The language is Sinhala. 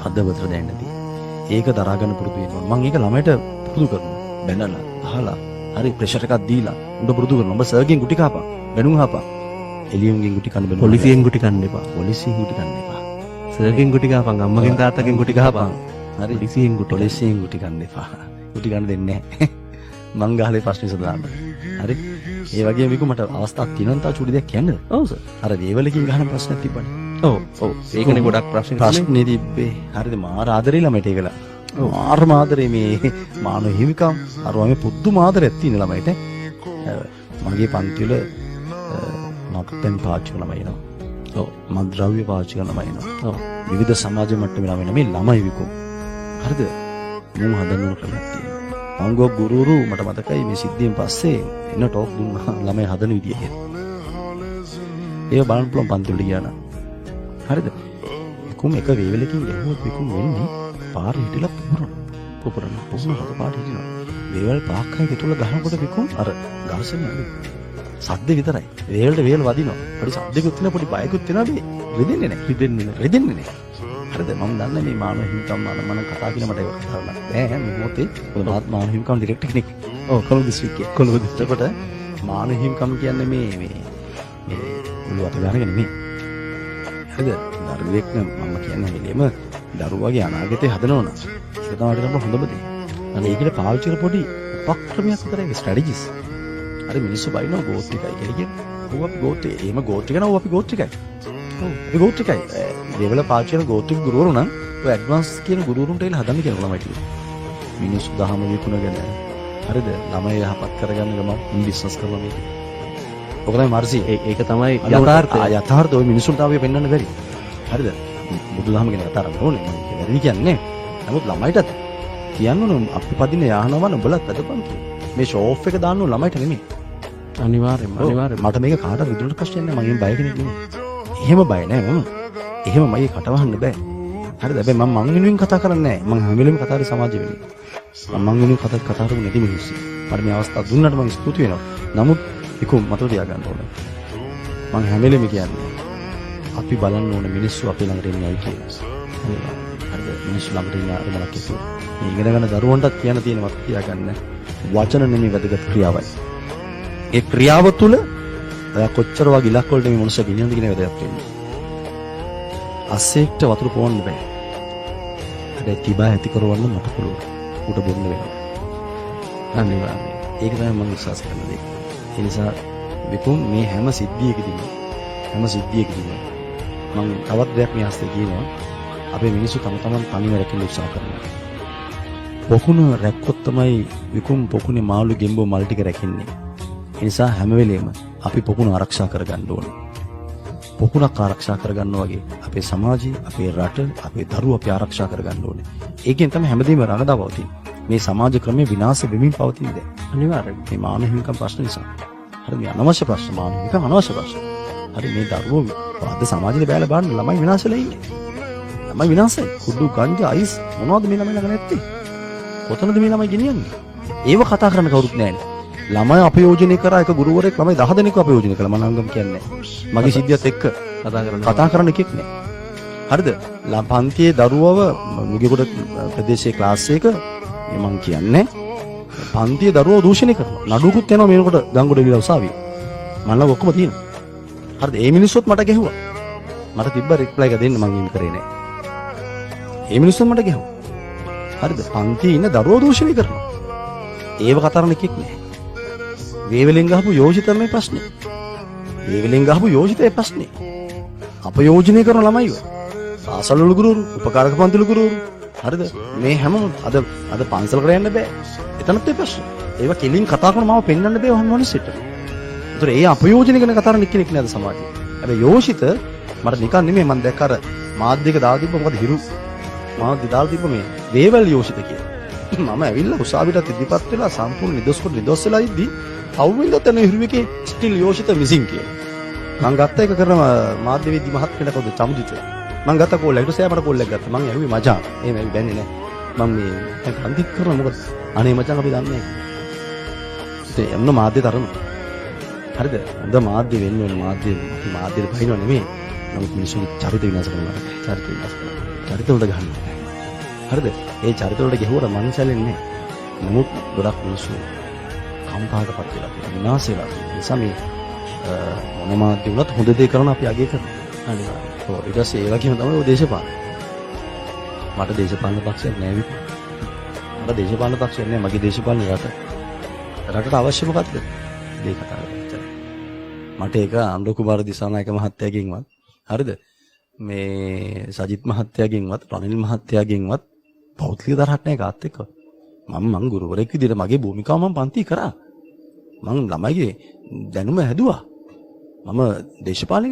හදවතට දැනෙන්නේ. ඒක දරා ගන්න පුරුදු වෙනවා. මම ඒක ළමයට පුරුදු කරනවා. බැනලා, අහලා, හරි ප්‍රෙෂර් එකක් දීලා උඹ පුරුදු කරනවා. උඹ සර්ගෙන් ගුටි කාපන්. බැනුම් හපන්. එළියෙන්ගෙන් ගුටි කන්න බෑ. පොලිසියෙන් ගුටි කන්න එපා. පොලිසියෙන් ගුටි කන්න එපා. සර්ගෙන් ගුටි කාපන්. අම්මගෙන් තාත්තගෙන් ගුටි කාපන්. හරි. පොලිසියෙන් ගුටි කන්න එපා. ගුටි කන්න දෙන්නේ නැහැ. මං ගහලේ ප්‍රශ්නේ සදාන්න. හරි. ඒ වගේම විකු මට අවස්ථාවක් තියෙනවා තා චුටි දෙයක් කියන්නද? ඔව් සර්. අර වේවලකින් ගහන ප්‍රශ්නයක් තිබ්බනේ. ඔව්. ඒකනේ ගොඩක් ප්‍රශ්නේ තිබ්බේ. හරිද? මාර ආදරේ ළමයට ඒකලා. මාර ආදරේ මේ මානව හිමිකම් අර වගේ පුදුම ආදරයක් තියෙන ළමයට. මගේ පන්ති වල නක්තෙන් පාවිච්චි කරන ළමයි ඉනවා. ඔව්. මත්ද්‍රව්‍ය පාවිච්චි කරන ළමයි ඉනවා. ඔව්. විවිධ සමාජ මට්ටමේ ළමයි ඉන්න මේ ළමයි විකු. හරිද? මම හදන්න ඕන ක්‍රමයක් තියෙනවා. මංගෝ ගුරුරු මට මතකයි මේ සිද්ධියෙන් පස්සේ එන ටෝක් දුන්නා ළමයි හදන විදිය කියලා. ඒක බලන්න පුළුවන් පන්ති වලට ගියා නම්. හරිද? විකුම් එක වේවලකින් ගැහුවොත් විකුම් වෙන්නේ පාර හිටලා පුපුරන හද පාට හිටිනවා. වේවල් පාක්කයි දෙතුල ගහනකොට විකුම් අර ඝර්ෂණය අඩු. සද්ද විතරයි. වේවලට වේවල වදිනවා. පොඩි සද්දකුත් තියෙනවා පොඩි බයකුත් තියෙනවා මේ රිදෙන්නේ නැහැ. හරිද? මම දන්නේ මේ මානව හිමිකම් මම කතා කියලා මට ඒක කතා කරන්න බෑ. මේ මොහොතේ මොකද මානව හිමිකම් ඩිරෙක්ටර් කෙනෙක්. ඔව් කොළඹ දිස්ත්‍රික්කයේ. කොළඹ දිස්ත්‍රික්කයට මානව හිමිකම් කියන්නේ මේ ඔළුව අත ගන්න නෙමෙයි. හරිද? දරුවෙක් නම් මම කියන්නේ හැලෙම දරුවාගේ අනාගතය හදනවා නම් ඒක තමයි අපිට හොඳම දේ. අනේ ඒකට පාවිච්චි කරන පොඩි උපක්‍රමයක් විතරයි ස්ට්‍රැටජිස්. අර මිනිස්සු බයිනවා ගෝත්‍රිකයි කියලා කියන්නේ. ඔව් අපි ගෝත්‍රික. එහෙම ගෝත්‍රික නම් අපි ගෝත්‍රිකයි. ඔව් අපි ගෝත්‍රිකයි. දේවල පාවිච්චි කරන ගෝත්‍රික ගුරුවරු නම් ඔය ඇඩ්වාන්ස් කියන ගුරුවරුන්ට එලා හදන්න කියන ළමයි ටික. මිනිස්සු දහම විකුණගෙන හරිද? ළමයි යහපත් කරගන්න ගමන් බිස්නස් කරනවා මේක. ඔක තමයි මර්සි. ඒක තමයි යථාර්ථය. යථාර්ථය ඔය මිනිස්සුන්ට ආවේ පෙන්වන්න බැරි. හරිද? බුදුදහම ගැන කතා කරන්න ඕනේ. මම වැරදි කියන්නේ. නමුත් ළමයිටත් කියන්න ඕන අපි පදින යාහනවා නම් බලත් අදපන් කියලා. මේ ෂෝ ඔෆ් එක දාන්න ඕන ළමයිට නෙමෙයි. අනිවාර්යෙන්ම මට මේක කාටවත් විදුලට ප්‍රශ්නයක් නෑ. මම බය කෙනෙක් නෙමෙයි. එහෙම බය නෑ මම. එහෙම මගේ කටවහන්න බෑ. හරිද? හැබැයි මම වෙනුවෙන් කතා කරන්නේ නෑ. මම හැම වෙලෙම කතා කරේ සමාජය වෙනුවෙන්. මම වෙනුවෙන් කතා කරපු නැති මිනිස්සු. මට මේ අවස්ථාව දුන්නාට මම ස්තුති වෙනවා. නමුත් ඒක මතක තියාගන්න ඕනේ. මම හැම වෙලෙම කියන්නේ අපි බලන්න ඕනේ මිනිස්සු අපේ ළඟට එන්නයි කියලා. හරිද? මිනිස්සු ළඟට එන්න අරමුණක් කිව්වා. මේ ඉගෙන ගන්න දරුවන්ටත් කියන්න තියෙන මතක තියාගන්න වචන නෙමෙයි වැදගත් ක්‍රියාවයි. ඒ ක්‍රියාව තුළ කොච්චර වගේ ඉලක්ක වලට මේ මොනසක් ගෙනියනද කියන එක වැදගත් වෙන්නේ. අස්සෙක්ට වතුර පොවන්න බෑ. හැබැයි තිබා ඇති කරවන්න මට පුළුවන්. උඩ බොන්න වෙනවා. අනිවාර්යයෙන්. ඒක තමයි මම විශ්වාස කරන දේ. ඒ නිසා විකුම් මේ හැම සිද්ධියකදීම මම තවත් දෙයක් මේ හස්තේ කියනවා. අපේ මිනිස්සු තම තමන් තනිව රැකෙන්න උත්සාහ කරනවා. පොකුණ රැක්කොත් තමයි විකුම් පොකුණේ මාළු ගෙම්බෝ මල් ටික රැකෙන්නේ. ඒ නිසා හැම වෙලෙම අපි පොකුණ ආරක්ෂා කරගන්න ඕනේ. පොකුණක් ආරක්ෂා කරගන්නවා වගේ අපේ සමාජය, අපේ රට, අපේ දරුවෝ අපි ආරක්ෂා කරගන්න ඕනේ. ඒකෙන් තමයි හැමදේම රඟදා පවතින්නේ. මේ සමාජ ක්‍රමයේ විනාශ වෙමින් පවතින දේ. අනිවාර්යයෙන් මේ මානව හිමිකම් ප්‍රශ්න නිසා. හරි මේ අනවශ්‍ය ප්‍රශ්න මානව හිමිකම් අනවශ්‍ය ප්‍රශ්න. හරි මේ දරුවෝ අද සමාජයේ බෑලා බලන්න ළමයි විනාශ වෙලා ඉන්නේ. ළමයි විනාශයි. කුඩු ගංජා අයිස් මොනවද මේ ළමයි ළඟ නැත්තේ? කොතනද මේ ළමයි ගෙනියන්නේ? ඒව කතා කරන්න කවුරුත් නැහැනේ. ළමයි අපයෝජනය කරා එක ගුරුවරයෙක් ළමයි 10 දෙනෙක්ව අපයෝජනය කළා. මම අංගම් කියන්නේ මගේ සිද්ධියත් එක්ක කතා කරන්න එකෙක් නෑ. හරිද? පන්තියේ දරුවව මුගේගොඩ ප්‍රදේශයේ ක්ලාස් එක මම කියන්නේ පන්තියේ දරුවව දූෂණය කරනවා. නඩුවකුත් යනවා මේනකොට ගංගොඩ විලා උසාවිය. මම ළඟ ඔක්කොම තියෙනවා. හරිද? ඒ මිනිස්සුත් මට ගැහුවා. මට තිබ්බ රිප්ලයි එක දෙන්න මම කරේ නෑ. ඒ මිනිස්සුත් මට ගැහුවා. හරිද? පන්තියේ ඉන්න දරුවව දූෂණය කරනවා. ඒව කතා කරන්න එකෙක් නෑ. වේවලෙන් ගහපු යෝජිතමේ ප්‍රශ්නේ. වේවලෙන් ගහපු යෝජිතේ ප්‍රශ්නේ. අපයෝජනය කරන ළමයිව. පාසල් වල ගුරුවරු, උපකාරක පන්තිවල ගුරුවරු. හරිද? මේ හැමෝම අද පන්සලකට යන්න බෑ. එතනත් ඒ ප්‍රශ්න. ඒවා කෙලින් කතා කරන මාව පෙන්වන්න බෑ ඔහොම මිනිස්සුන්ට. ඒතර ඒ අපයෝජනය ගැන කතා කරන කෙනෙක් නේද සමාජයේ. හැබැයි යෝජිත මට නිකන් නෙමෙයි මම දැක්ක අර මාධ්‍යයක දාලා තිබ්බ මොකද හිරු මාධ්‍ය දාලා තිබ්බ මේ වේවල් යෝජිත කියලා. මම ඇවිල්ලා උසාවියට ඉදිරිපත් වෙලා සම්පූර්ණ නිදොස් වෙලා ඉද්දි අවුරුද්දක් යන හිරුවකේ ස්ටිල් යෝෂිත මිසින් කියලා. මම ගත්ත එක කරන මාධ්‍ය වේදි මහත්මයාට කවුද චමුදිත. මම ගත්ත කෝල් එකට සෑමට කෝල් එකක් ගත්තා. මම ඇහුවේ මචං. එහෙම ඇවි බැන්නේ නැහැ. මම මේ දැන් කන්දික් කරනවා මොකද? අනේ මචං අපි දන්නේ නැහැ. ඉතින් යන්න මාධ්‍ය තරම. හරිද? හොඳ මාධ්‍ය වෙන්න ඕනේ. මාධ්‍යෙට බහිනව නෙමෙයි. නමුත් මිනිස්සුන්ගේ චරිත විනාශ කරනවා. චරිත විනාශ කරනවා. චරිත වලට ගහන්නේ. හරිද? ඒ චරිත වලට ගැහුවට මං සැලෙන්නේ නැහැ. නමුත් ගොඩක් මිනිස්සු කම්පාටපත් වෙලා තියෙනවා. විනාශ වෙලා තියෙනවා. ඒ නිසා මේ මොන මාධ්‍ය වුණත් හොඳ දේ කරන අපි අගය කරනවා. අනිවාර්යයෙන්. ඔව් ඊට පස්සේ ඒ වගේම තමයි ඔය දේශපාලන. මට දේශපාලන පක්ෂයක් නැහැ විකෝ. මට දේශපාලන පක්ෂයක් නැහැ. මගේ දේශපාලන රටට අවශ්‍ය මොකද්ද? මේ කතා කරන්නේ. මට ඒක අනුර කුමාර දිසානායක මහත්තයාගෙන්වත් හරිද? මේ සජිත් මහත්තයාගෙන්වත් රනිල් මහත්තයාගෙන්වත් පෞද්ගලික තරහක් නැහැ කාත් එක්ක. මම ගුරුවරයෙක් විදිහට මගේ භූමිකාව මම පන්ති කරා. මම ළමයිගේ දැනුම හැදුවා. මම දේශපාලනය